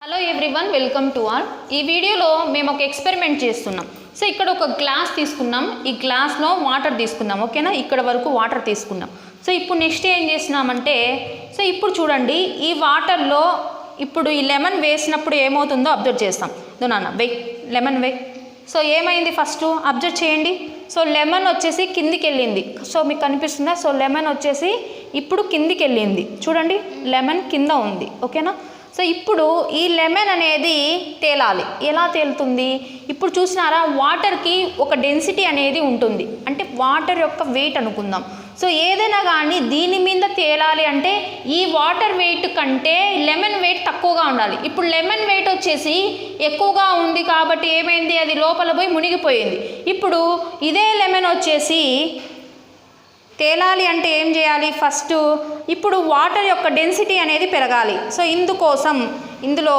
Hello everyone, welcome to all. ఈ వీడియోలో మేము ఒక ఎక్స్పెరిమెంట్ చేస్తున్నాం. సో ఇక్కడ ఒక గ్లాస్ తీసుకున్నాం, ఈ గ్లాస్లో వాటర్ తీసుకున్నాం. ఓకేనా, ఇక్కడ వరకు వాటర్ తీసుకున్నాం. సో ఇప్పుడు నెక్స్ట్ ఏం చేసినామంటే, సో ఇప్పుడు చూడండి, ఈ వాటర్లో ఇప్పుడు ఈ లెమన్ వేసినప్పుడు ఏమవుతుందో అబ్జర్వ్ చేస్తాం. నాన్న వెయ్, లెమన్ వెయ్. సో ఏమైంది ఫస్ట్ అబ్జర్వ్ చేయండి. సో లెమన్ వచ్చేసి కిందికి వెళ్ళింది. సో మీకు కనిపిస్తుందా? సో లెమన్ వచ్చేసి ఇప్పుడు కిందికి వెళ్ళింది. చూడండి, లెమన్ కింద ఉంది. ఓకేనా, సో ఇప్పుడు ఈ లెమన్ అనేది తేలాలి. ఎలా తేలుతుంది? ఇప్పుడు చూసినారా, వాటర్కి ఒక డెన్సిటీ అనేది ఉంటుంది, అంటే వాటర్ యొక్క వెయిట్ అనుకుందాం. సో ఏదైనా కానీ దీని మీద తేలాలి అంటే ఈ వాటర్ వెయిట్ కంటే లెమన్ వెయిట్ తక్కువగా ఉండాలి. ఇప్పుడు లెమన్ వెయిట్ వచ్చేసి ఎక్కువగా ఉంది కాబట్టి ఏమైంది, అది లోపల పోయి మునిగిపోయింది. ఇప్పుడు ఇదే లెమన్ వచ్చేసి తేలాలి అంటే ఏం చేయాలి? ఫస్ట్ ఇప్పుడు వాటర్ యొక్క డెన్సిటీ అనేది పెరగాలి. సో ఇందుకోసం ఇందులో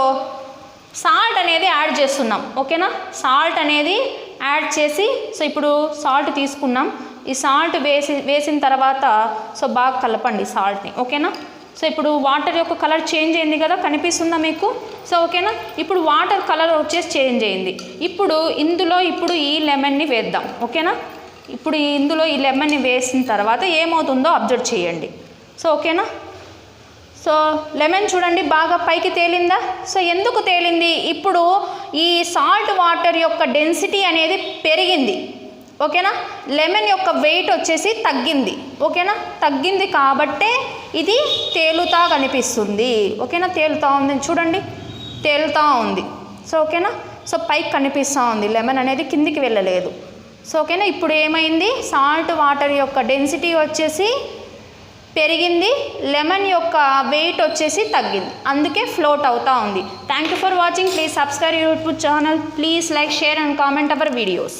సాల్ట్ అనేది యాడ్ చేస్తున్నాం. ఓకేనా, సాల్ట్ అనేది యాడ్ చేసి, సో ఇప్పుడు సాల్ట్ తీసుకున్నాం. ఈ సాల్ట్ వేసిన తర్వాత సో బాగా కలపండి సాల్ట్ని. ఓకేనా, సో ఇప్పుడు వాటర్ యొక్క కలర్ చేంజ్ అయింది కదా, కనిపిస్తుందా మీకు? సో ఓకేనా, ఇప్పుడు వాటర్ కలర్ వచ్చేసి చేంజ్ అయింది. ఇప్పుడు ఇందులో ఇప్పుడు ఈ లెమన్ని వేద్దాం. ఓకేనా, ఇప్పుడు ఇందులో ఈ లెమన్ని వేసిన తర్వాత ఏమవుతుందో అబ్జర్వ్ చేయండి. సో ఓకేనా, సో లెమన్ చూడండి బాగా పైకి తేలిందా? సో ఎందుకు తేలింది? ఇప్పుడు ఈ సాల్ట్ వాటర్ యొక్క డెన్సిటీ అనేది పెరిగింది. ఓకేనా, లెమన్ యొక్క వెయిట్ వచ్చేసి తగ్గింది. ఓకేనా, తగ్గింది కాబట్టే ఇది తేలుతా కనిపిస్తుంది. ఓకేనా, తేలుతూ ఉంది చూడండి, తేలుతూ ఉంది. సో ఓకేనా, సో పైకి కనిపిస్తూ ఉంది, లెమన్ అనేది కిందికి వెళ్ళలేదు. సో ఓకేనా, ఇప్పుడు ఏమైంది, సాల్ట్ వాటర్ యొక్క డెన్సిటీ వచ్చేసి పెరిగింది, లెమన్ యొక్క వెయిట్ వచ్చేసి తగ్గింది, అందుకే ఫ్లోట్ అవుతూ ఉంది. Thank you for watching. Please subscribe YouTube channel. Please like, share and comment our videos.